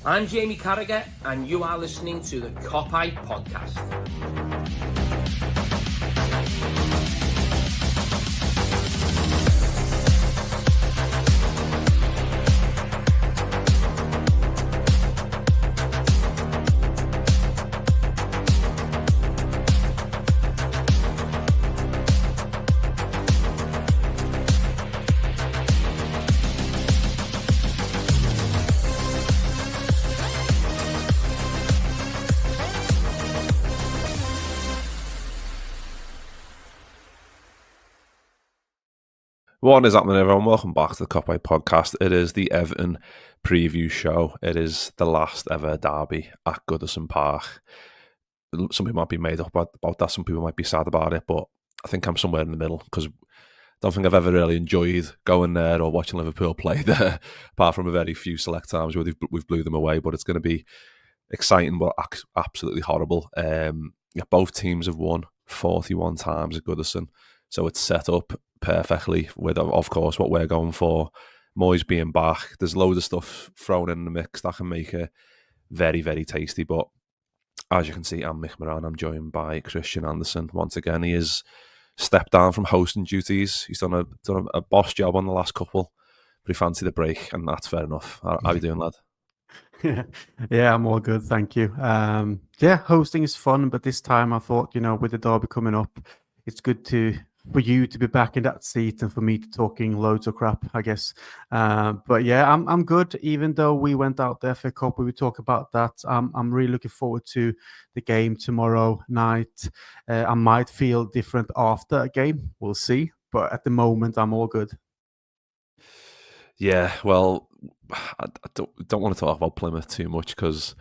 I'm Jamie Carragher, and you are listening to the Pint Podcast. What is happening, everyone? Welcome back to the Pint Podcast. It is the Everton Preview show. It is the last ever derby at Goodison Park. Some people might be made up about that. Some people might be sad about it, but I think I'm somewhere in the middle because I don't think I've ever really enjoyed going there or watching Liverpool play there, apart from a very few select times where we've blew them away. But it's going to be exciting, but absolutely horrible. Both teams have won 41 times at Goodison, so it's set up perfectly with, of course, what we're going for. Moyes being back, there's loads of stuff thrown in the mix that can make it very, very tasty. But as you can see, I'm Mick Moran. I'm joined by Kristian Anderrson. Once again, he has stepped down from hosting duties. He's done a boss job on the last couple, but he fancied a break, and that's fair enough. How are you doing, lad? Yeah, I'm all good, thank you. Hosting is fun, but this time I thought, with the derby coming up, it's good for you to be back in that seat and for me to talking loads of crap, I guess. But yeah, I'm good. Even though we went out the FA Cup, we will talk about that. I'm really looking forward to the game tomorrow night. I might feel different after a game. We'll see. But at the moment, I'm all good. Yeah, well, I don't want to talk about Plymouth too much because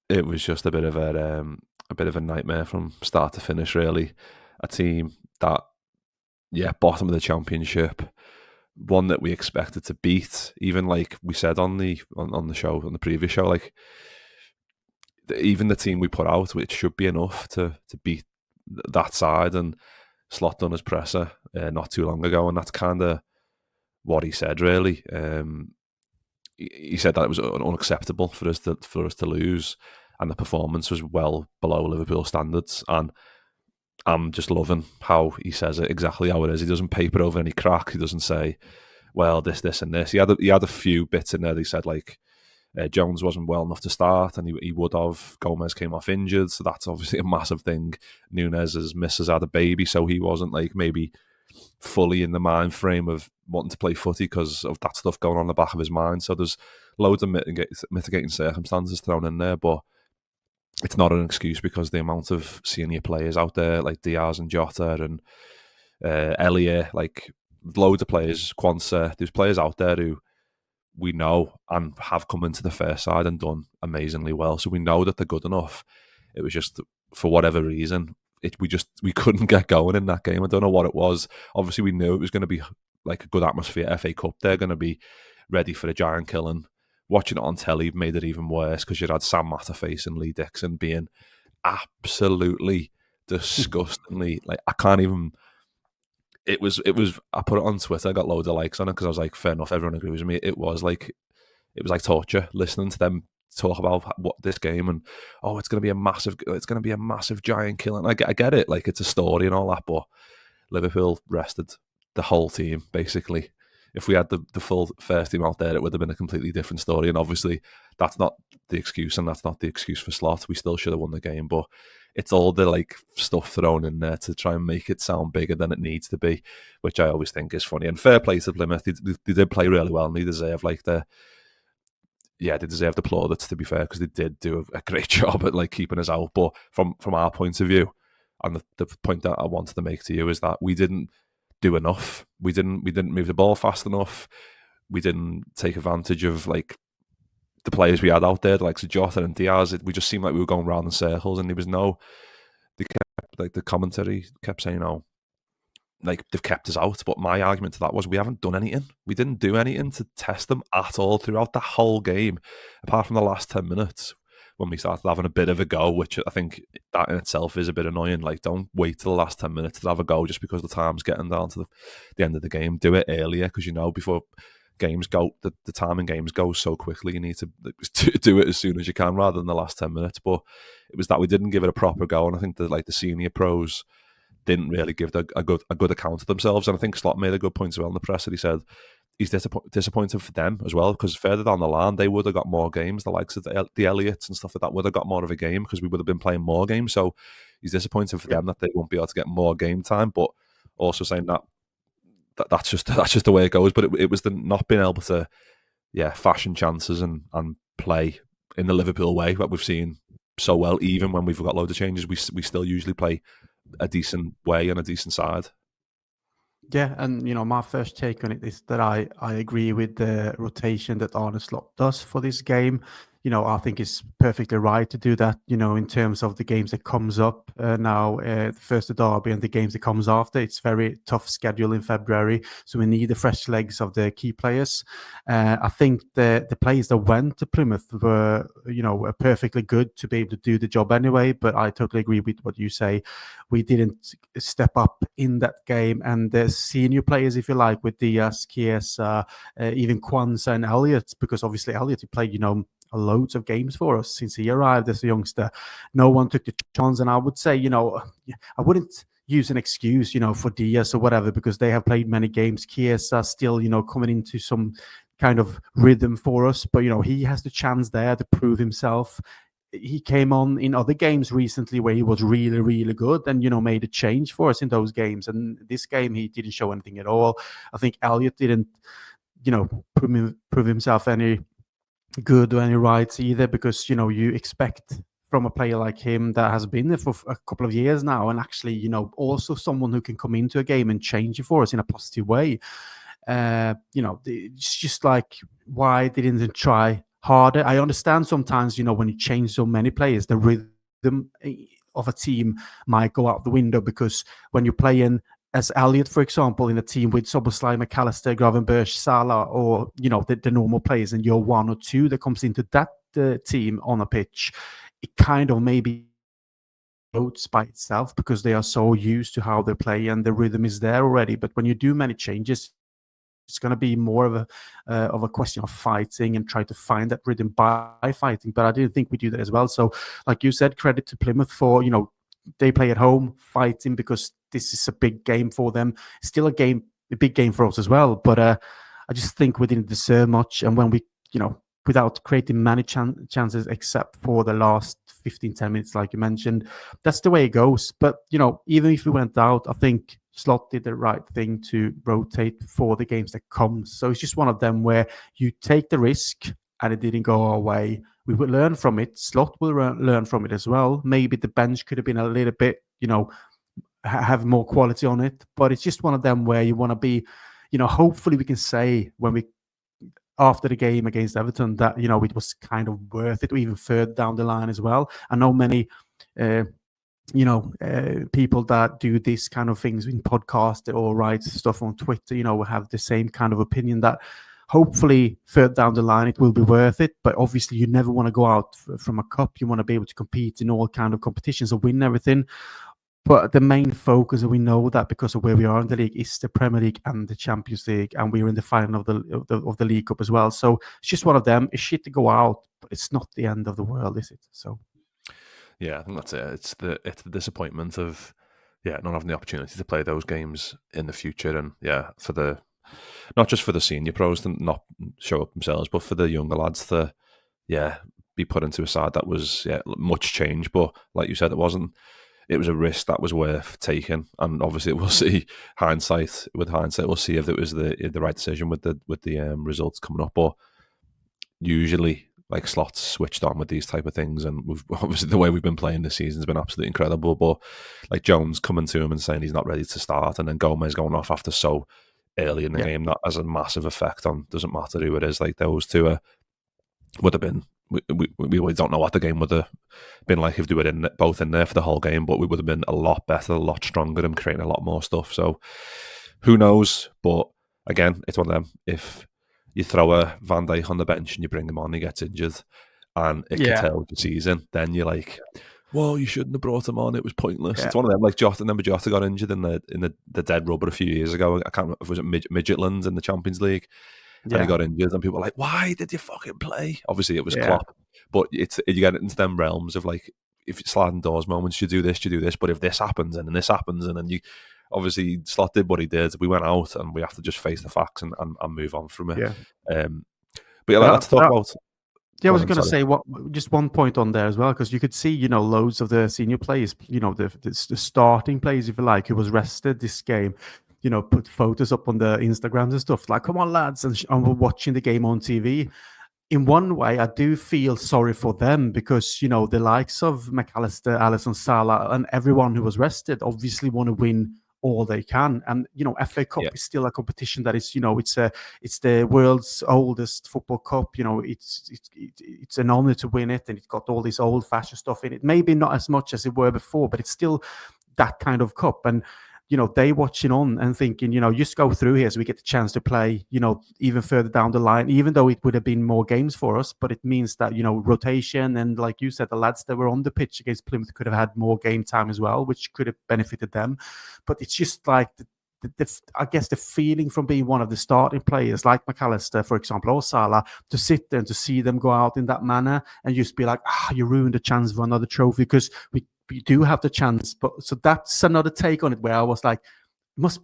it was just a bit of a nightmare from start to finish. Really, a team that, bottom of the Championship, one that we expected to beat. Even like we said on the show, on the previous show, like even the team we put out, which should be enough to beat that side, and Slot done his presser not too long ago, and that's kind of what he said, really. He said that it was unacceptable for us to lose, and the performance was well below Liverpool standards. And I'm just loving how he says it exactly how it is. He doesn't paper over any cracks. He doesn't say, well, this, and this. He had a few bits in there that he said, like, Jones wasn't well enough to start, and he would have. Gomez came off injured, so that's obviously a massive thing. Nunez's missus had a baby, so he wasn't like maybe fully in the mind frame of wanting to play footy because of that stuff going on in the back of his mind. So there's loads of mitigating circumstances thrown in there, but it's not an excuse because the amount of senior players out there like Diaz and Jota and Elliot, like loads of players, Quansah, there's players out there who we know and have come into the first side and done amazingly well. So we know that they're good enough. It was just, for whatever reason, we couldn't get going in that game. I don't know what it was. Obviously, we knew it was going to be like a good atmosphere. FA Cup, they're going to be ready for a giant killing. Watching it on telly made it even worse because you had Sam Matterface and Lee Dixon being absolutely disgustingly like, I can't even. It was. I put it on Twitter. I got loads of likes on it because I was like, fair enough. Everyone agrees with me. It was like torture listening to them talk about what this game and it's going to be a massive giant killing. I get it, like it's a story and all that, but Liverpool rested the whole team basically. If we had the full first team out there, it would have been a completely different story. And obviously, that's not the excuse, and that's not the excuse for Slot. We still should have won the game, but it's all the like stuff thrown in there to try and make it sound bigger than it needs to be, which I always think is funny. And fair play to Plymouth, they did play really well, and they deserve they deserve the plaudits, to be fair, because they did do a great job at like keeping us out. But from our point of view, and the point that I wanted to make to you is that we didn't do enough. We didn't move the ball fast enough. We didn't take advantage of like the players we had out there, like Jota and Diaz. We just seemed like we were going round in circles, and there was no. The commentary kept saying, like they've kept us out. But my argument to that was we haven't done anything. We didn't do anything to test them at all throughout the whole game, apart from the last 10 minutes when we started having a bit of a go, which I think that in itself is a bit annoying. Like, don't wait till the last 10 minutes to have a go just because the time's getting down to the end of the game. Do it earlier because, before the time in games goes so quickly. You need to do it as soon as you can rather than the last 10 minutes. But it was that we didn't give it a proper go, and I think that the senior pros didn't really give a good account of themselves. And I think Slot made a good point as well in the press that he said he's disappointed for them as well, because further down the line they would have got more games. The likes of the Elliots and stuff like that would have got more of a game because we would have been playing more games. So he's disappointed for them that they won't be able to get more game time, but also saying that's just the way it goes. But it was the not being able to fashion chances and play in the Liverpool way that we've seen so well. Even when we've got loads of changes, we still usually play a decent way and a decent side. Yeah, and my first take on it is that I agree with the rotation that Arne Slot does for this game. I think it's perfectly right to do that, in terms of the games that comes up now, first the derby and the games that comes after. It's very tough schedule in February, so we need the fresh legs of the key players. I think the players that went to Plymouth were, perfectly good to be able to do the job anyway, but I totally agree with what you say. We didn't step up in that game, and the senior players, if you like, with Diaz, Chiesa, even Kwanzaa and Elliott, because obviously Elliott, he played, loads of games for us since he arrived as a youngster. No one took the chance, and I would say, I wouldn't use an excuse, for Diaz or whatever, because they have played many games. Chiesa still, coming into some kind of rhythm for us, but he has the chance there to prove himself. He came on in other games recently where he was really, really good and, made a change for us in those games. And this game, he didn't show anything at all. I think Elliott didn't, prove himself any good or any rights either, because, you expect from a player like him that has been there for a couple of years now, and actually, also someone who can come into a game and change it for us in a positive way. It's just like, why didn't they try harder? I understand sometimes, when you change so many players, the rhythm of a team might go out the window, because when you're playing as Elliott, for example, in a team with Szoboszlai, McAllister, Gravenberch, Salah, or the normal players, and you're one or two that comes into that team on a pitch, it kind of maybe floats by itself because they are so used to how they play and the rhythm is there already. But when you do many changes, it's going to be more of a question of fighting and try to find that rhythm by fighting. But I didn't think we do that as well. So, like you said, credit to Plymouth for they play at home, fighting, because this is a big game for them. Still a big game for us as well. But I just think we didn't deserve much. And when we, without creating many chances except for the last 15-10 minutes, like you mentioned, that's the way it goes. But, even if we went out, I think Slot did the right thing to rotate for the games that come. So it's just one of them where you take the risk and it didn't go our way. We will learn from it. Slot will learn from it as well. Maybe the bench could have been a little bit, have more quality on it. But it's just one of them where you want to be, hopefully we can say after the game against Everton that, it was kind of worth it, or even further down the line as well. I know many, people that do this kind of things in podcasts or write stuff on Twitter, have the same kind of opinion that hopefully further down the line it will be worth it. But obviously you never want to go out from a cup. You want to be able to compete in all kind of competitions and win everything. But the main focus, and we know that because of where we are in the league, is the Premier League and the Champions League, and we're in the final of the League Cup as well. So it's just one of them. It's shit to go out, but it's not the end of the world, is it? So yeah, I think that's it. It's the disappointment of not having the opportunity to play those games in the future, and for not just for the senior pros to not show up themselves, but for the younger lads to be put into a side that was much change. But like you said, it wasn't. It was a risk that was worth taking, and obviously we'll see. With hindsight, we'll see if it was the right decision with the results coming up. But usually, like, Slot's switched on with these type of things, and we've obviously the way we've been playing this season has been absolutely incredible. But like Jones coming to him and saying he's not ready to start, and then Gomez going off after so early in the game, that has a massive effect on. Doesn't matter who it is. Like, those two would have been. We really don't know what the game would have been like if they were both in there for the whole game, but we would have been a lot better, a lot stronger, and creating a lot more stuff. So who knows? But again, it's one of them. If you throw a Van Dijk on the bench and you bring him on, he gets injured, and it curtails the season, then you're like, well, you shouldn't have brought him on. It was pointless. It's one of them. Like Jota, remember Jota got injured in the dead rubber a few years ago. I can't remember if it was at Midgetland in the Champions League. and he got injured, and people were like, "Why did you fucking play?" Obviously, it was Yeah. Klopp, but you get into them realms of like, if sliding doors moments, you do this, but if this happens and then this happens, and then you obviously Slot did what he did. We went out, and we have to just face the facts and move on from it. Yeah. But yeah, let's talk about. Yeah, I was going to say just one point on there as well, because you could see, loads of the senior players, the starting players, if you like, who was rested this game, put photos up on the Instagrams and stuff like, "Come on, lads," and we're watching the game on TV. In one way, I do feel sorry for them because, the likes of McAllister, Alisson, Salah, and everyone who was rested obviously want to win all they can. And, FA Cup is still a competition that is, it's the world's oldest football cup. It's an honor to win it, and it's got all this old-fashioned stuff in it. Maybe not as much as it were before, but it's still that kind of cup. And they watching on and thinking, just go through here so we get the chance to play, even further down the line, even though it would have been more games for us. But it means that, rotation, and like you said, the lads that were on the pitch against Plymouth could have had more game time as well, which could have benefited them. But it's just like, I guess the feeling from being one of the starting players like McAllister, for example, or Salah, to sit there and to see them go out in that manner and just be like, you ruined a chance for another trophy, because we do have the chance. But so that's another take on it, where I was like, it must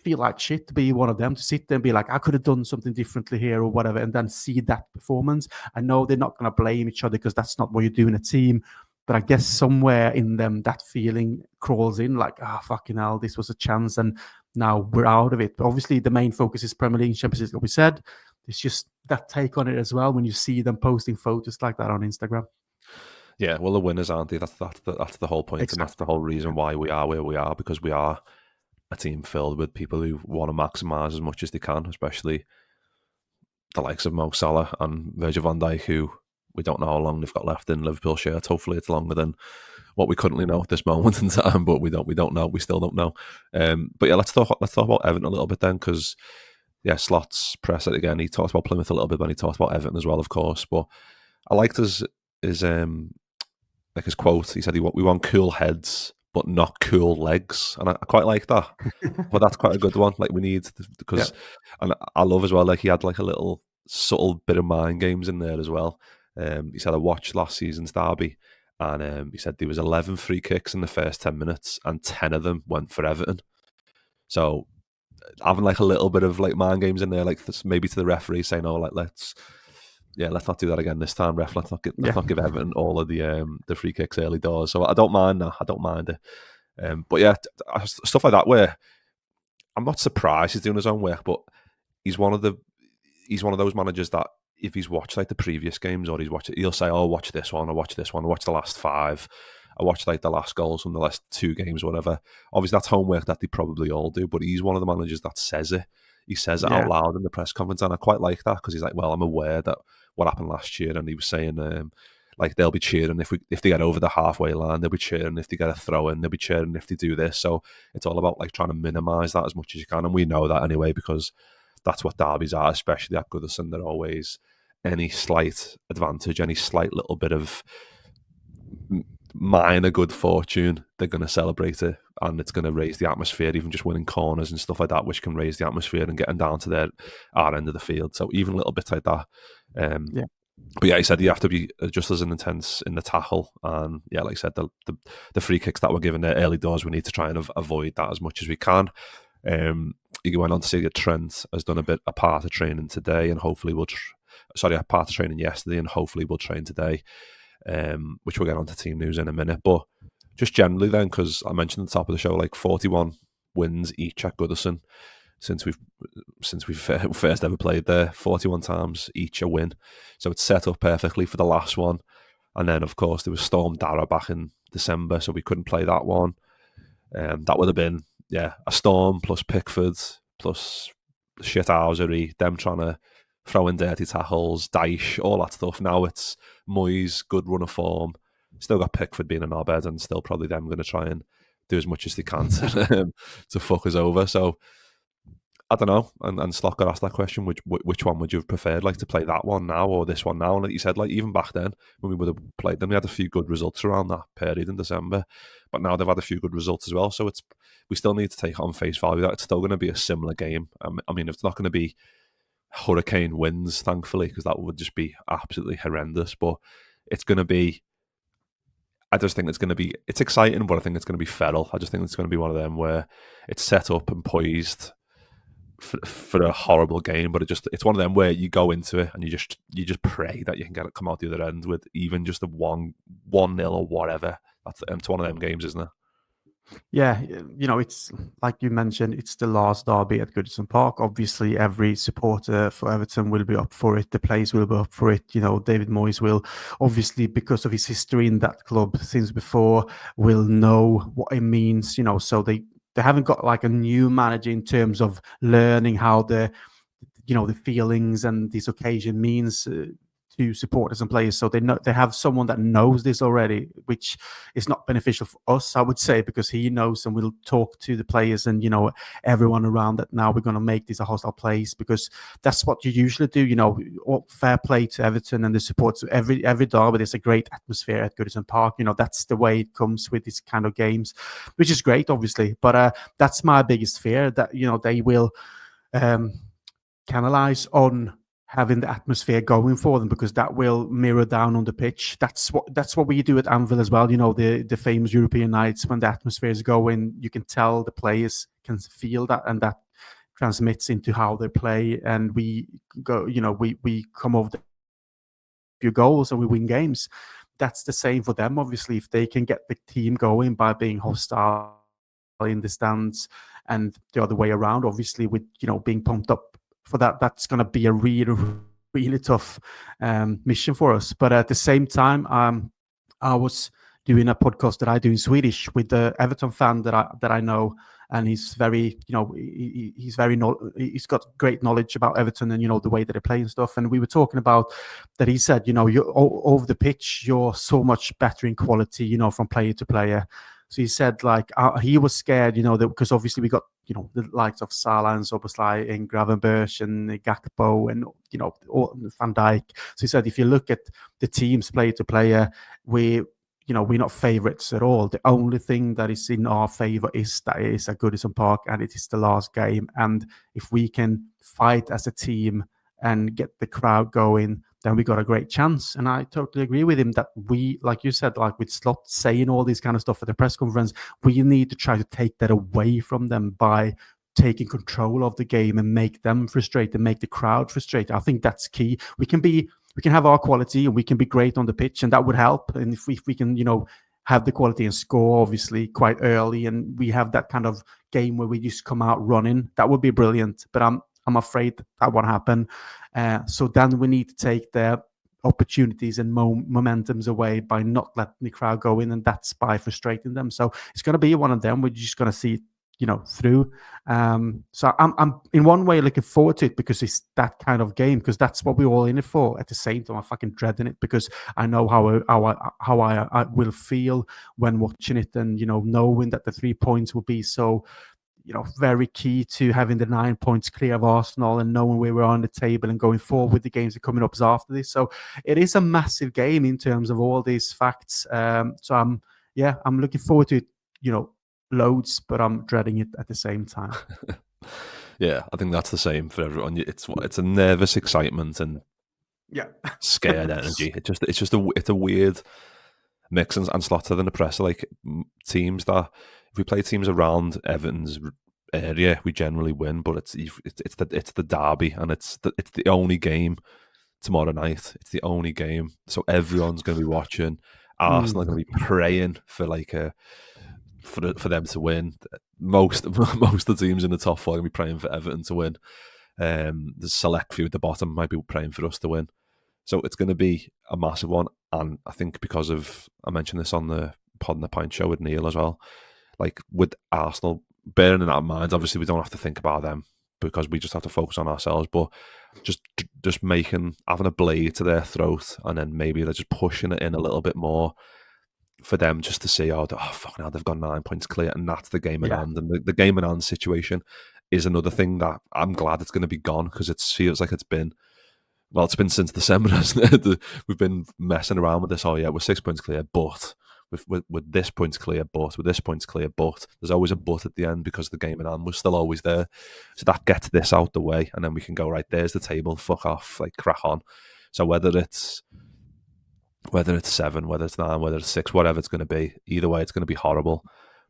feel like shit to be one of them, to sit there and be like, I could have done something differently here or whatever, and then see that performance. I know they're not going to blame each other, because that's not what you do in a team. But I guess somewhere in them, that feeling crawls in, like, fucking hell, this was a chance, and now we're out of it. But obviously, the main focus is Premier League and Champions League, like we said. It's just that take on it as well when you see them posting photos like that on Instagram. Yeah, well, the winners, aren't they? That's the whole point, exactly. And that's the whole reason why we are where we are, because we are a team filled with people who want to maximise as much as they can, especially the likes of Mo Salah and Virgil van Dijk, who we don't know how long they've got left in Liverpool shirts. Hopefully, it's longer than what we currently know at this moment in time, but we don't know. We still don't know. But yeah, let's talk about Everton a little bit then, because Slot's press it again. He talked about Plymouth a little bit, but he talked about Everton as well, of course. But I liked his quote. He said we want cool heads but not cool legs, and I quite like that. But that's quite a good one. Like, we need, because and I love as well, like, he had like a little subtle bit of mind games in there as well. He said, I watched last season's derby, and he said there was 11 free kicks in the first 10 minutes and 10 of them went for Everton. So having like a little bit of like mind games in there, like maybe to the referee saying, "Oh, like let's not do that again this time, ref. Let's not give Everton all of the free kicks early doors." So I don't mind that. I don't mind it. But yeah, stuff like that, where I'm not surprised he's doing his own work, but he's one of those managers that if he's watched like the previous games, or he'll say, "Oh, watch this one, or watch this one, watch the last 5. I watched like the last goals from the last 2 games, whatever." Obviously, that's homework that they probably all do, but he's one of the managers that says it. He says it out loud in the press conference, and I quite like that, because he's like, "Well, I'm aware that what happened last year," and he was saying, like, they'll be cheering if they get over the halfway line, they'll be cheering if they get a throw in, they'll be cheering if they do this. So it's all about like trying to minimise that as much as you can, and we know that anyway, because that's what derbies are, especially at Goodison. They're always any slight advantage, any slight little bit of minor good fortune, they're going to celebrate it, and it's going to raise the atmosphere, even just winning corners and stuff like that, which can raise the atmosphere and getting down to our end of the field. So even little bits like that. But yeah, he said you have to be just as intense in the tackle, and yeah, like I said, the free kicks that were given there early doors, we need to try and avoid that as much as we can. He went on to say that Trent has done a part of training today, and hopefully a part of training yesterday, and hopefully we'll train today. Which we'll get onto team news in a minute. But just generally then, because I mentioned at the top of the show, like 41 wins each at Goodison since we've first ever played there, 41 times each a win. So it's set up perfectly for the last one. And then, of course, there was Storm Dara back in December, so we couldn't play that one. That would have been, a Storm plus Pickford plus shithousery, them trying to throw in dirty tackles, Dyche, all that stuff. Now it's Moyes, good run of form. Still got Pickford being a knobhead, and still probably them going to try and do as much as they can to fuck us over. So I don't know. And Slot got asked that question: which one would you have preferred, like to play that one now or this one now? And like you said, like even back then when we would have played them, we had a few good results around that period in December. But now they've had a few good results as well. So we still need to take it on face value that it's still going to be a similar game. I mean, it's not going to be hurricane winds, thankfully, because that would just be absolutely horrendous. But it's going to be, I just think it's exciting, but I think it's going to be feral. I just think it's going to be one of them where it's set up and poised for a horrible game, but it's one of them where you go into it and you just pray that you can come out the other end with even just a 1-0 or whatever. It's one of them games, isn't it? Yeah, it's like you mentioned, it's the last derby at Goodison Park. Obviously, every supporter for Everton will be up for it. The players will be up for it. David Moyes will, obviously, because of his history in that club since before, will know what it means. So they haven't got like a new manager in terms of learning how the feelings and this occasion means to supporters and players. So they have someone that knows this already, which is not beneficial for us, I would say, because he knows and will talk to the players and everyone around that. Now we're going to make this a hostile place, because that's what you usually do. Fair play to Everton and the supporters. Every derby, there's a great atmosphere at Goodison Park. That's the way it comes with these kind of games, which is great, obviously. But that's my biggest fear, that they will canalize on having the atmosphere going for them, because that will mirror down on the pitch. That's what we do at Anfield as well. The famous European nights, when the atmosphere is going, you can tell the players can feel that, and that transmits into how they play. And we go, we come over the few goals and we win games. That's the same for them, obviously, if they can get the team going by being hostile in the stands, and the other way around, obviously, with being pumped up for that. That's going to be a really, really tough mission for us. But at the same time, I was doing a podcast that I do in Swedish with the Everton fan that I know, and he's very, he's got great knowledge about Everton and the way that they play and stuff. And we were talking about that. He said, you're over the pitch, you're so much better in quality, from player to player. So he said, he was scared, because obviously we got, the likes of Salah and Szoboszlai and Gravenberch and Gakpo and, Van Dijk. So he said, if you look at the teams player to player, we're not favourites at all. The only thing that is in our favour is that it is at Goodison Park and it is the last game. And if we can fight as a team and get the crowd going, then we got a great chance. And I totally agree with him that we, like you said, like with Slot saying all this kind of stuff at the press conference, we need to try to take that away from them by taking control of the game and make them frustrated, make the crowd frustrated. I think that's key. We can have our quality and we can be great on the pitch, and that would help. And if we can, have the quality and score, obviously, quite early, and we have that kind of game where we just come out running, that would be brilliant. But I'm afraid that won't happen. So then we need to take their opportunities and momentums away by not letting the crowd go in, and that's by frustrating them. So it's going to be one of them. We're just going to see it, through. So I'm in one way looking forward to it, because it's that kind of game, because that's what we're all in it for. At the same time, I'm fucking dreading it, because I know how I will feel when watching it, and knowing that the 3 points will be so very key to having the 9 points clear of Arsenal, and knowing where we're on the table and going forward with the games that are coming up after this. So it is a massive game in terms of all these facts. So I'm looking forward to it, loads, but I'm dreading it at the same time. Yeah, I think that's the same for everyone. It's a nervous excitement and scared energy. It's a weird mix, and Slaughter than the press, like teams that, if we play teams around Everton's area, we generally win. But it's the derby, and it's the only game tomorrow night. It's the only game, so everyone's going to be watching. Arsenal are going to be praying for for them to win. Most of the teams in the top four are going to be praying for Everton to win. The select few at the bottom might be praying for us to win. So it's going to be a massive one. And I think because of, I mentioned this on the Pod and the Pint show with Neil as well, like with Arsenal, bearing in that mind, obviously we don't have to think about them because we just have to focus on ourselves, but just having a blade to their throat, and then maybe they're just pushing it in a little bit more for them, just to see, fuck, now they've got 9 points clear, and that's the game in hand. And the game in hand situation is another thing that I'm glad it's going to be gone, because it feels like it's been since December, hasn't it? We've been messing around with this. Oh yeah, we're 6 points clear, but with this point's clear, but with this point's clear, but there's always a but at the end because the game in hand was still always there. So that gets this out the way, and then we can go, right, there's the table, fuck off, like crack on. So whether it's 7, whether it's 9, whether it's 6, whatever it's going to be, either way, it's going to be horrible.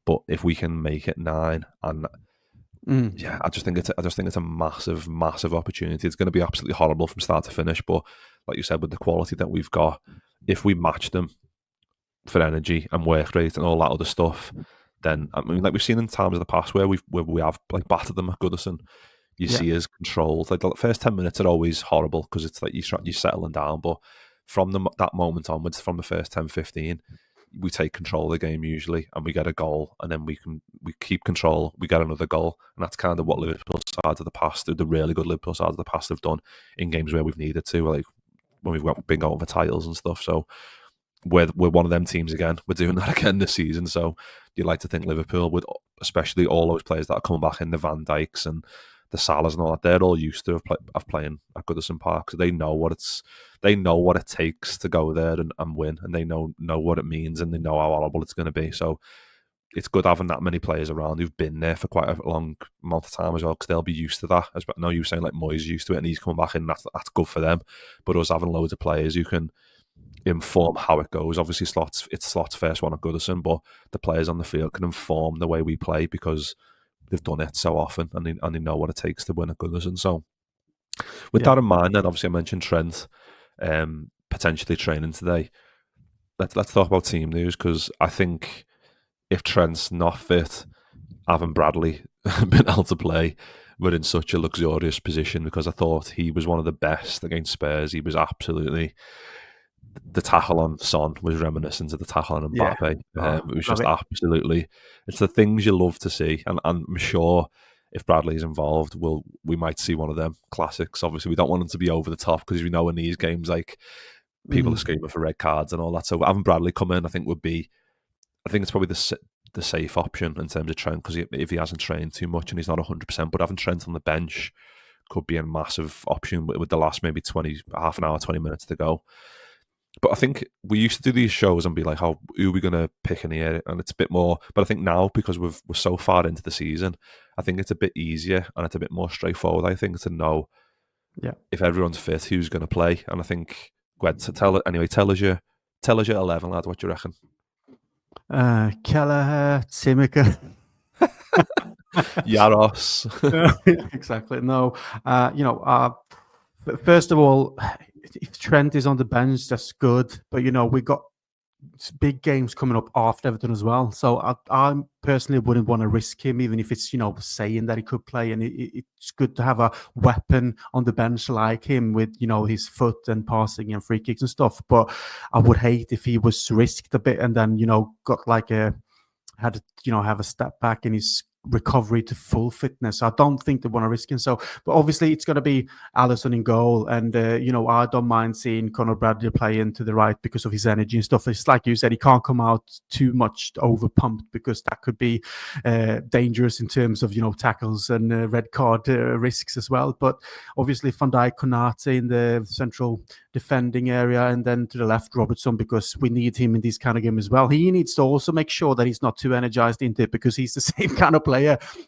But if we can make it 9, and yeah, I just think it's a massive, massive opportunity. It's going to be absolutely horrible from start to finish. But like you said, with the quality that we've got, if we match them for energy and work rate and all that other stuff, then I mean, like we've seen in times of the past where we have like battered them at Goodison. You see us controlled. Like the first 10 minutes are always horrible because it's like you're settling down, but from that moment onwards, from the first 10, 15, we take control of the game usually, and we get a goal, and then we keep control, we get another goal, and that's kind of what Liverpool sides of the past, the really good Liverpool sides of the past, have done in games where we've needed to, like when we've been going for titles and stuff. So we're one of them teams again. We're doing that again this season. So you'd like to think Liverpool, with especially all those players that are coming back in, the Van Dijks and the Salahs and all that, they're all used to playing at Goodison Park, so they know what it takes to go there and win, and they know what it means, and they know how horrible it's going to be. So it's good having that many players around who've been there for quite a long amount of time as well, because they'll be used to that. I know you were saying like Moyes used to it, and he's coming back in. That's good for them. But us having loads of players who can inform how it goes. Obviously, it's Slot's first one at Goodison, but the players on the field can inform the way we play because they've done it so often, and they know what it takes to win at Goodison. So with that in mind, then obviously I mentioned Trent potentially training today. Let's talk about team news, because I think if Trent's not fit, having Bradley been able to play, we're in such a luxurious position, because I thought he was one of the best against Spurs. He was absolutely... The tackle on Son was reminiscent of the tackle on Mbappe. It was just absolutely... It's the things you love to see, and I'm sure if Bradley's involved, we might see one of them classics. Obviously, we don't want him to be over the top, because we know in these games, like, people are screaming for red cards and all that. So having Bradley come in, I think it's probably the safe option in terms of Trent, because if he hasn't trained too much and he's not 100%, but having Trent on the bench could be a massive option with the last maybe half an hour, 20 minutes to go. But I think we used to do these shows and be like, who are we going to pick in here? And it's a bit more, but I think now, because we're so far into the season, I think it's a bit easier and it's a bit more straightforward, I think, to know if everyone's fit, who's going to play. And I think, Gwed, tell us your 11, lad. What do you reckon? Kelleher, Simica. Yaros. Exactly. No, first of all, if Trent is on the bench, that's good. But, we got big games coming up after Everton as well. So I personally wouldn't want to risk him, even if it's, saying that he could play. And it's good to have a weapon on the bench like him with, his foot and passing and free kicks and stuff. But I would hate if he was risked a bit and then, got like have a step back in his recovery to full fitness. I don't think they want to risk him. So, but obviously it's going to be Alisson in goal, and I don't mind seeing Conor Bradley playing to the right because of his energy and stuff. It's like you said, he can't come out too much over pumped, because that could be dangerous in terms of tackles and red card risks as well. But obviously Van Dijk, Konate in the central defending area, and then to the left Robertson, because we need him in this kind of game as well. He needs to also make sure that he's not too energized into it, because he's the same kind of player.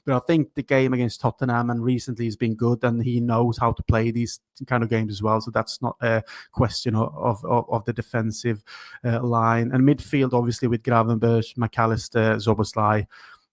But I think the game against Tottenham and recently has been good, and he knows how to play these kind of games as well. So that's not a question of the defensive line. And midfield, obviously, with Gravenberch, McAllister, Szoboszlai.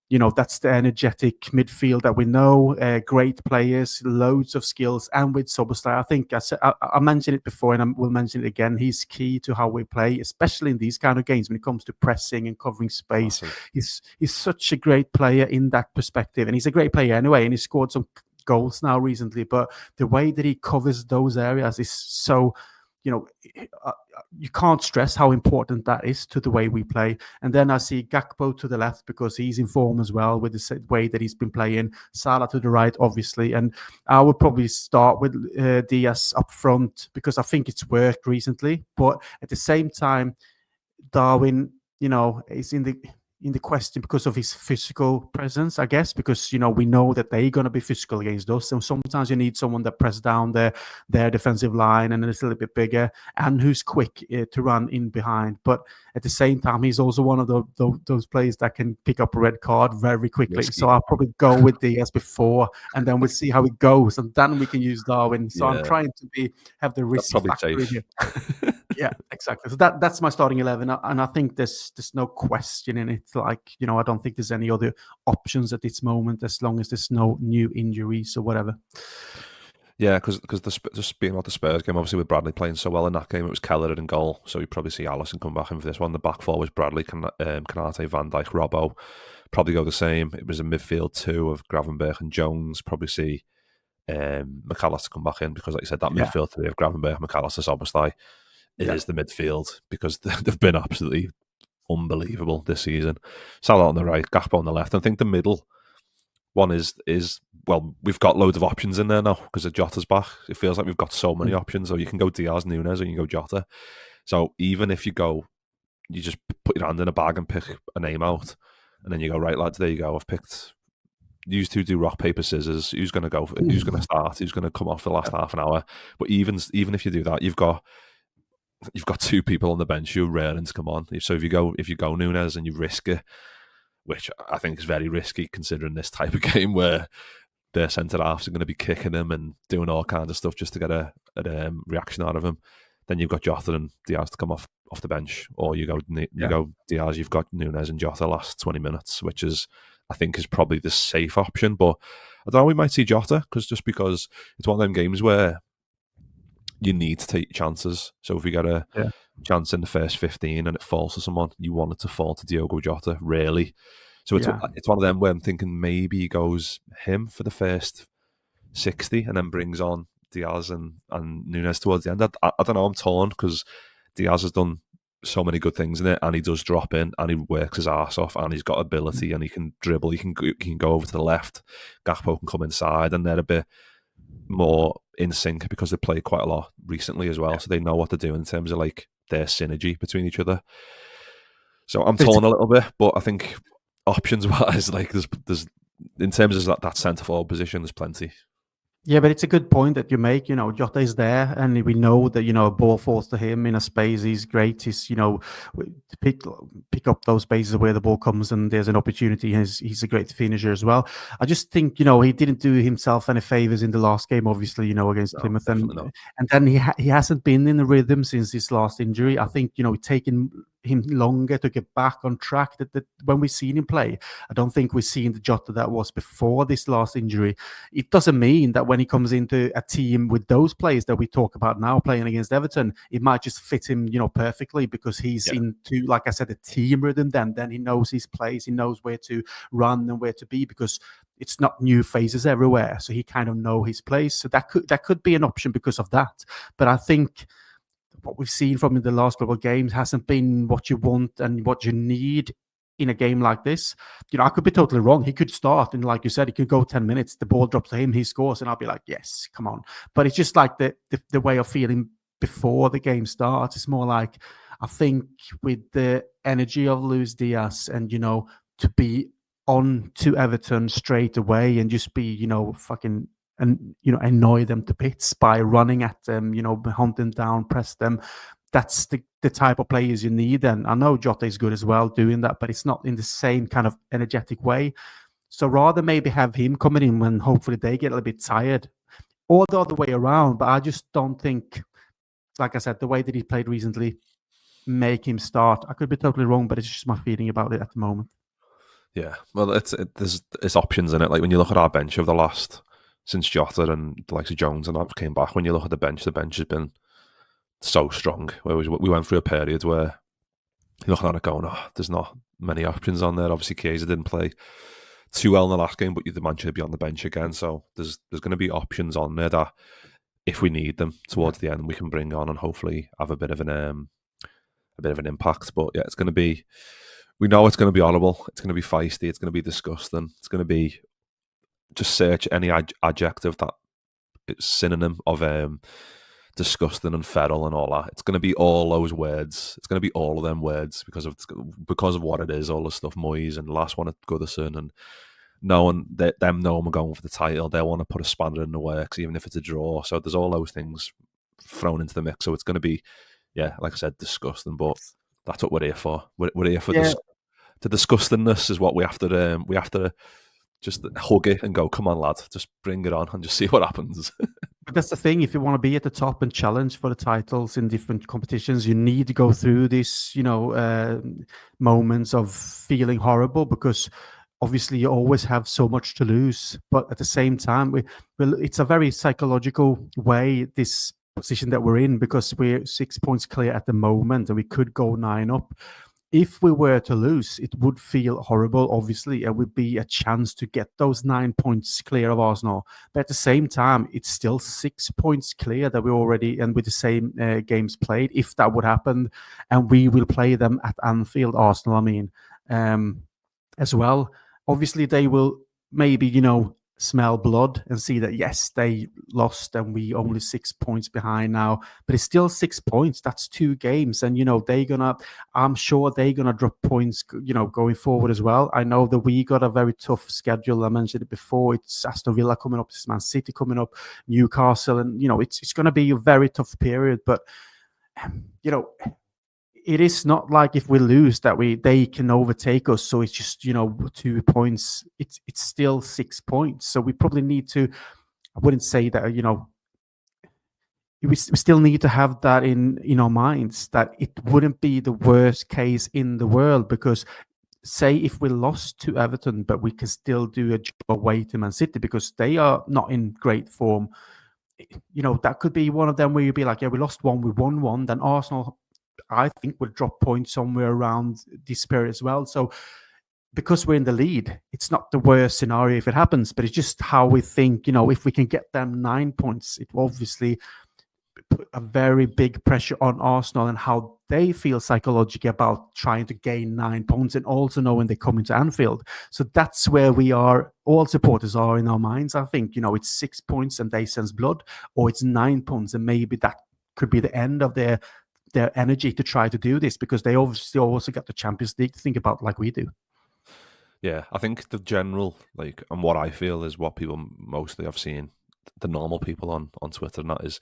That's the energetic midfield that we know. Great players, loads of skills, and with Szoboszlai, I think I mentioned it before, and I will mention it again. He's key to how we play, especially in these kind of games when it comes to pressing and covering space. Awesome. He's such a great player in that perspective, and he's a great player anyway. And he scored some goals now recently, but the way that he covers those areas is so. You can't stress how important that is to the way we play. And then I see Gakpo to the left, because he's in form as well with the way that he's been playing. Salah to the right, obviously. And I would probably start with Diaz up front, because I think it's worked recently. But at the same time, Darwin, is in the... in the question because of his physical presence, I guess, because we know that they're going to be physical against us, and sometimes you need someone that press down their defensive line and is a little bit bigger and who's quick to run in behind. But at the same time, he's also one of those players that can pick up a red card very quickly. Risky. So I'll probably go with Diaz before, and then we'll see how it goes, and then we can use Darwin. So I'm trying to have the risk factor here. Yeah, exactly. So that's my starting 11, and I think there's no question in it. Like, I don't think there's any other options at this moment, as long as there's no new injuries or whatever. Yeah, because just being about the Spurs game, obviously with Bradley playing so well in that game, it was Keller in goal, so you'd probably see Alisson come back in for this one. The back four was Bradley, Konate, Van Dijk, Robbo. Probably go the same. It was a midfield two of Gravenberch and Jones. Probably see McAllister come back in, because, like you said, that midfield three of Gravenberch, McAllister, Szoboszlai, it is the midfield, because they've been absolutely unbelievable this season. Salah on the right, Gakpo on the left. I think the middle one is well, we've got loads of options in there now because Jota's back. It feels like we've got so many options. So you can go Diaz, Nunes, or you can go Jota. So even if you just put your hand in a bag and pick a name out, and then you go, right, lads, there you go. I've picked. These two do rock, paper, scissors. Who's going to go? Who's going to start? Who's going to come off the last half an hour? But even if you do that, you've got two people on the bench who are raring to come on. So if you go Nunes and you risk it, which I think is very risky considering this type of game where their centre halves are going to be kicking him and doing all kinds of stuff just to get a reaction out of him, then you've got Jota and Diaz to come off the bench, or you go Diaz, you've got Nunes and Jota last 20 minutes, which I think is probably the safe option. But I don't know, we might see Jota because it's one of them games where you need to take chances. So if we get a chance in the first 15 and it falls to someone, you want it to fall to Diogo Jota, really. So it's one of them where I'm thinking maybe he goes him for the first 60 and then brings on Diaz and Nunes towards the end. I don't know, I'm torn because Diaz has done so many good things in it, and he does drop in and he works his arse off, and he's got ability and he can dribble, he can go over to the left, Gakpo can come inside, and they're a bit more in sync because they played quite a lot recently as well, so they know what to do in terms of like their synergy between each other. So I'm torn a little bit, but I think options wise, like there's in terms of that centre forward position, there's plenty. Yeah, but it's a good point that you make. Jota is there, and we know that a ball falls to him in a space. He's great. He's to pick up those spaces where the ball comes, and there's an opportunity. He's a great finisher as well. I just think he didn't do himself any favors in the last game, obviously. Against Plymouth, and then he hasn't been in the rhythm since his last injury. I think it's taken him longer to get back on track. That when we've seen him play, I don't think we've seen the Jota that was before this last injury. It doesn't mean that when he comes into a team with those players that we talk about now playing against Everton, it might just fit him, perfectly, because he's into, like I said, a team rhythm. Then he knows his place, he knows where to run and where to be, because it's not new faces everywhere. So he kind of know his place. So that could be an option because of that. But I think what we've seen from the last couple of games hasn't been what you want and what you need in a game like this. I could be totally wrong. He could start, and like you said, he could go 10 minutes, the ball drops to him, he scores, and I'll be like, yes, come on. But it's just like the way of feeling before the game starts. It's more like, I think with the energy of Luis Diaz and, to be on to Everton straight away and just be, fucking, and annoy them to bits by running at them, hunt them down, press them. That's the type of players you need. And I know Jota is good as well doing that, but it's not in the same kind of energetic way. So rather maybe have him coming in when hopefully they get a little bit tired, or the other way around. But I just don't think, like I said, the way that he played recently, make him start. I could be totally wrong, but it's just my feeling about it at the moment. Yeah, well, there's options in it. Like when you look at our bench over the last, since Jota and the likes of Jones and that came back, when you look at the bench has been so strong. We went through a period where you're looking at it going, there's not many options on there. Obviously, Chiesa didn't play too well in the last game, but the man should be on the bench again. So there's going to be options on there that, if we need them towards the end, we can bring on and hopefully have a bit of an impact. But yeah, it's going to be. We know it's going to be horrible. It's going to be feisty. It's going to be disgusting. It's going to be, just search any adjective that it's synonym of disgusting and feral and all that. It's going to be all those words. It's going to be all of them words because of what it is. All the stuff Moyes and the last one at Goodison and knowing them know we're going for the title. They want to put a spanner in the works, even if it's a draw. So there's all those things thrown into the mix. So it's going to be, like I said, disgusting. But that's what we're here for. We're here for the disgustingness is what we have to just hug it and go, come on, lad, just bring it on and just see what happens. But that's the thing. If you want to be at the top and challenge for the titles in different competitions, you need to go through this, moments of feeling horrible because obviously you always have so much to lose. But at the same time, it's a very psychological way, this position that we're in, because we're 6 points clear at the moment and we could go 9 up. If we were to lose, it would feel horrible, obviously. It would be a chance to get those 9 points clear of Arsenal. But at the same time, it's still 6 points clear that we already, and with the same games played, if that would happen. And we will play them at Anfield, Arsenal, as well. Obviously, they will maybe, smell blood and see that, yes, they lost and we only 6 points behind now, but it's still 6 points. That's 2 games. And, I'm sure they're going to drop points, going forward as well. I know that we got a very tough schedule. I mentioned it before. It's Aston Villa coming up, it's Man City coming up, Newcastle. And, it's going to be a very tough period, but, it is not like if we lose that they can overtake us. So it's just 2 points. It's still 6 points. So we probably need to. I wouldn't say that we still need to have that in our minds that it wouldn't be the worst case in the world, because say if we lost to Everton, but we can still do a job away to Man City because they are not in great form. That could be one of them where you'd be like, yeah, we lost 1, we won 1, then Arsenal, I think, would drop points somewhere around this period as well. So because we're in the lead, it's not the worst scenario if it happens, but it's just how we think, if we can get them 9 points, it will obviously put a very big pressure on Arsenal and how they feel psychologically about trying to gain 9 points and also knowing they come into Anfield. So that's where we are, all supporters are in our minds. I think, it's 6 points and they sense blood, or it's 9 points and maybe that could be the end of their energy to try to do this, because they obviously also got the Champions League to think about like we do. Yeah, I think the general, and what I feel is what people mostly I've seen, the normal people on Twitter, and that is,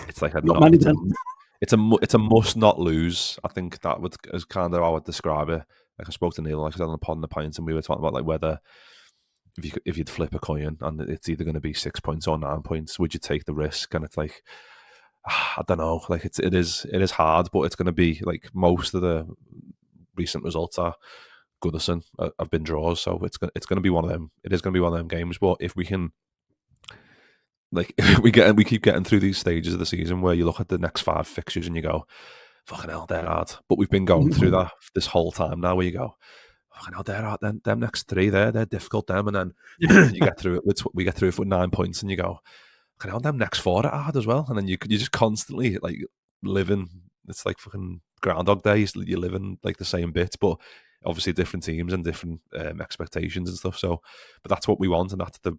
it's like it's a must not lose. I think that is kind of how I would describe it. Like I spoke to Neil, like I said, on the pod and the pints, and we were talking about whether if you'd flip a coin and it's either going to be 6 points or 9 points, would you take the risk? And it's like, I don't know. It is hard, but it's going to be most of the recent results are Goodison have been draws, so it's going to be one of them. It is going to be one of them games. But if we can, we keep getting through these stages of the season where you look at the next 5 fixtures and you go, fucking hell, they're hard. But we've been going through that this whole time now, where you go, fucking hell, they're hard. Then them next 3, they're difficult. Them, and then you get through it. We get through it with 9 points, and you go, fucking hell, them next 4 are hard as well. And then you just constantly living. It's like fucking Groundhog Day. You're living the same bits, but obviously different teams and different expectations and stuff. So, but that's what we want, and that's the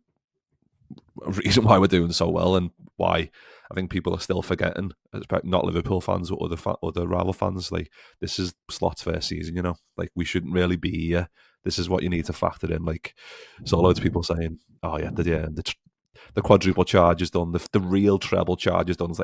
reason why we're doing so well, and why I think people are still forgetting, not Liverpool fans or other rival fans. This is Slot's first season, we shouldn't really be here. This is what you need to factor in. So loads of people saying, oh yeah, the quadruple charge is done, the real treble charge is done. It's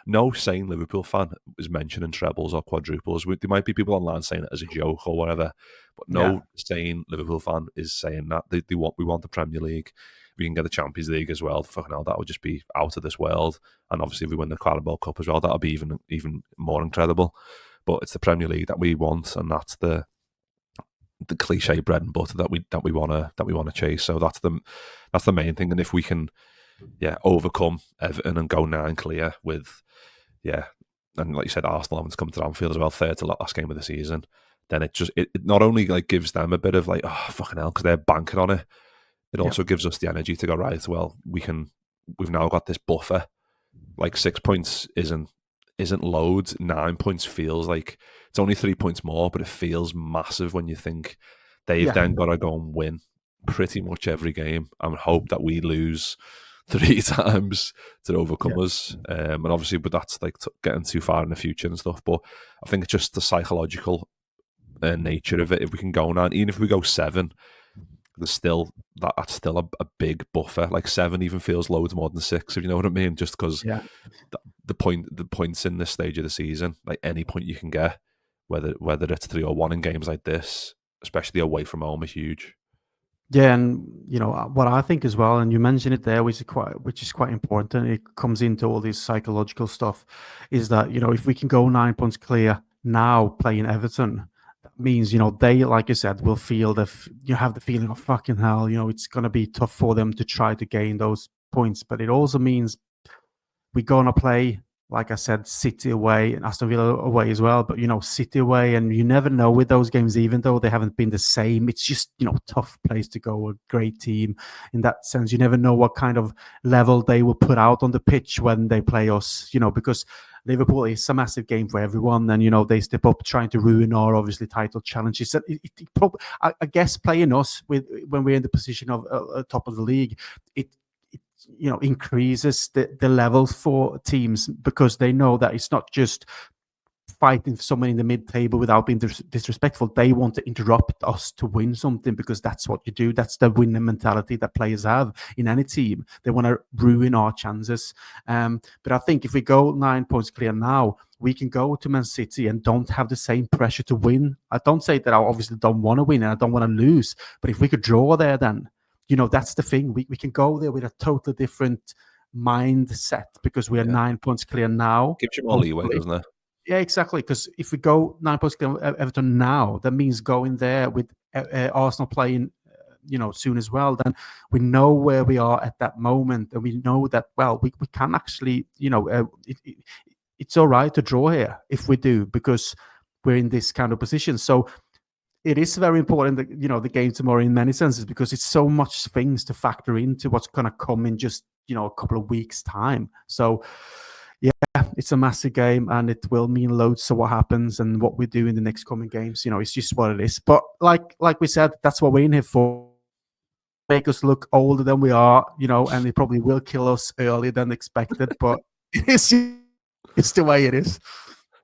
no sane Liverpool fan is mentioning trebles or quadruples. There might be people online saying it as a joke or whatever, but no sane Liverpool fan is saying that. We want the Premier League. We can get the Champions League as well. Fucking hell, that would just be out of this world. And obviously if we win the Carabao Cup as well, that'll be even more incredible. But it's the Premier League that we want, and that's the cliche bread and butter that we want to chase. So that's the main thing. And if we can overcome Everton and go 9 clear with and like you said, Arsenal having to come to Anfield as well, third to last game of the season, then it not only gives them a bit of oh fucking hell, because they're banking on it. It also gives us the energy to go, right, well, we've now got this buffer. 6 points isn't loads. 9 points feels like it's only 3 points more, but it feels massive when you think they've then got to go and win pretty much every game and hope that we lose 3 times to overcome us. And obviously, but that's like getting too far in the future and stuff. But I think it's just the psychological nature of it. If we can go 9, even if we go 7, there's still that's still a big buffer. Like 7 even feels loads more than 6, if you know what I mean. Just because the points in this stage of the season, like any point you can get, whether it's 3 or 1 in games like this, especially away from home, are huge. Yeah, and what I think as well, and you mentioned it there, which is quite important. It comes into all this psychological stuff, is that if we can go 9 points clear now playing Everton, that means they, like you said, will feel you have the feeling of fucking hell. It's gonna be tough for them to try to gain those points, but it also means we're gonna play, like I said, City away and Aston Villa away as well. But City away, and you never know with those games, even though they haven't been the same. It's just tough place to go. A great team in that sense. You never know what kind of level they will put out on the pitch when they play us. Because Liverpool is a massive game for everyone, and they step up trying to ruin our obviously title challenges. I guess playing us when we're in the position of top of the league, it increases the levels for teams, because they know that it's not just fighting for someone in the mid-table without being disrespectful. They want to interrupt us to win something, because that's what you do. That's the winning mentality that players have in any team. They want to ruin our chances. But I think if we go 9 points clear now, we can go to Man City and don't have the same pressure to win. I don't say that I obviously don't want to win and I don't want to lose, but if we could draw there, then that's the thing. We can go there with a totally different mindset, because we are 9 points clear now. Gives you more leeway, doesn't it? Yeah, exactly. Because if we go 9 points clear Everton now, that means going there with Arsenal playing, soon as well. Then we know where we are at that moment, and we know that we can actually, it's all right to draw here if we do, because we're in this kind of position. So it is very important that the game tomorrow in many senses, because it's so much things to factor into what's going to come in just a couple of weeks time. So yeah, it's a massive game, and it will mean loads to what happens and what we do in the next coming games. It's just what it is. But like we said, that's what we're in here for. Make us look older than we are, and it probably will kill us earlier than expected. But it's the way it is.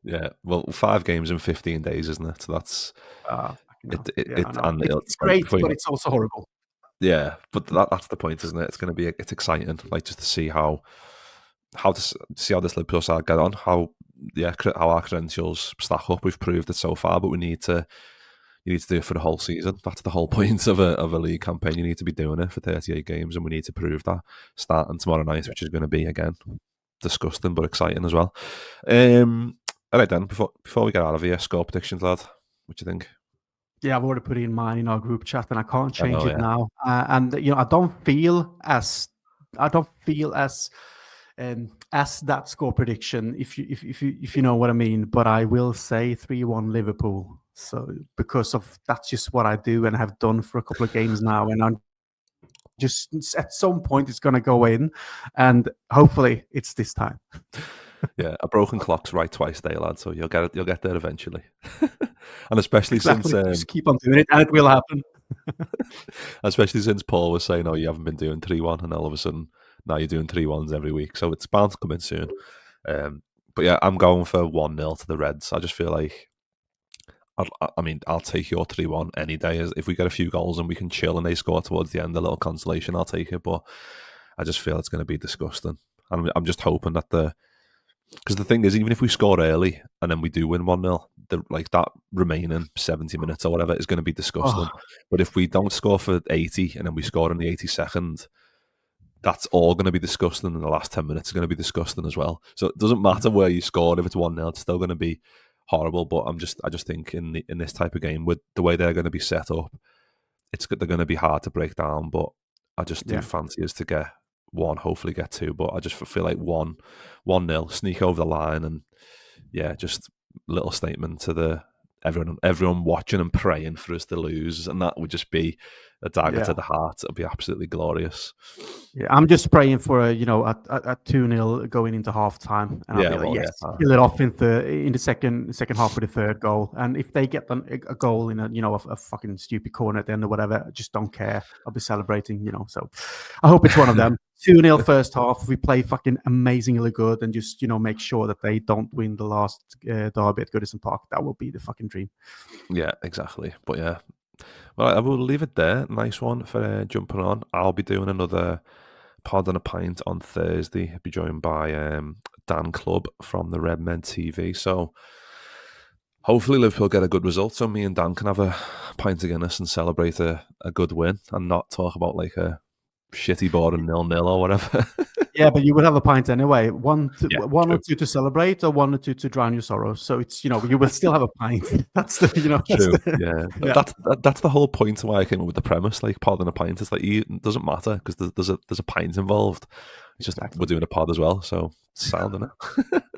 Yeah, well, 5 games in 15 days, isn't it? So that's it's great, but it's also horrible. Yeah, but that's the point, isn't it? It's going to be exciting, like just to see how this Liverpool side get on, how our credentials stack up. We've proved it so far, but you need to do it for the whole season. That's the whole point of a league campaign. You need to be doing it for 38 games, and we need to prove that starting tomorrow night, which is going to be again disgusting but exciting as well. All right then, before we get out of here, score predictions, lad. What do you think? Yeah, I've already put in mine in our group chat, and I can't change it now. And I don't feel as that score prediction, if you know what I mean. But I will say 3-1 Liverpool. So because of that's just what I do and have done for a couple of games now, and I'm just at some point it's going to go in, and hopefully it's this time. Yeah, a broken clock's right twice a day, lad. So you'll get there eventually. And especially since just keep on doing it, and it will happen. Especially since Paul was saying, "Oh, you haven't been doing 3-1," and all of a sudden now you're doing 3-1s every week. So it's bound to come in soon. But yeah, I'm going for 1-0 to the Reds. I just feel like, I'll take your 3-1 any day. If we get a few goals and we can chill and they score towards the end, a little consolation, I'll take it. But I just feel it's going to be disgusting. And I'm just hoping that because the thing is, even if we score early and then we do win 1-0, that remaining 70 minutes or whatever is going to be disgusting. But if we don't score for 80 and then we score in the 82nd, that's all going to be disgusting, and the last 10 minutes are going to be disgusting as well. So it doesn't matter where you scored. If it's 1-0, it's still going to be horrible. But I just think in this type of game, with the way they're going to be set up, they're going to be hard to break down. But I just do fancy us to get 1, hopefully get 2. But I just feel like 1-0, sneak over the line, and just a little statement to everyone watching and praying for us to lose, and that would just be a dagger to the heart. It'll be absolutely glorious. Yeah, I'm just praying for a 2-0 going into half time, and I'll be like, kill it off in the second half with the third goal. And if they get a goal in a fucking stupid corner at the end or whatever, I just don't care. I'll be celebrating, So I hope it's one of them. 2-0 first half. We play fucking amazingly good and just, make sure that they don't win the last derby at Goodison Park. That will be the fucking dream. Yeah, exactly. But yeah, well, I will leave it there. Nice one for jumping on. I'll be doing another pod and a pint on Thursday. I'll be joined by Dan Clubb from the Redmen TV. So hopefully Liverpool get a good result so me and Dan can have a pint of Guinness and celebrate a good win and not talk about like a shitty boring 0-0 or whatever. Yeah, but you would have a pint anyway. One or two to celebrate, or 1 or 2 to drown your sorrows. So it's you will still have a pint. That's the True. Yeah. That's the whole point of why I came up with the premise. Like pod and a pint, it's like it doesn't matter because there's a pint involved. It's just we're doing a pod as well, so it's sound, isn't it?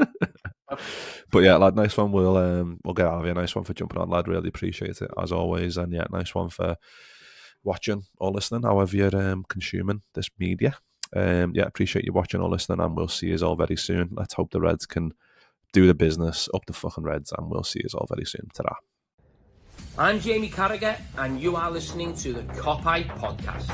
But yeah, lad, nice one. We'll get out of here. Nice one for jumping on, lad. Really appreciate it as always. And yeah, nice one for watching or listening, however you're consuming this media. Yeah, appreciate you watching or listening, and we'll see you all very soon. Let's hope the Reds can do the business. Up the fucking Reds, and we'll see you all very soon. Ta-ra. I'm Jamie Carragher, and you are listening to the Copite Podcast.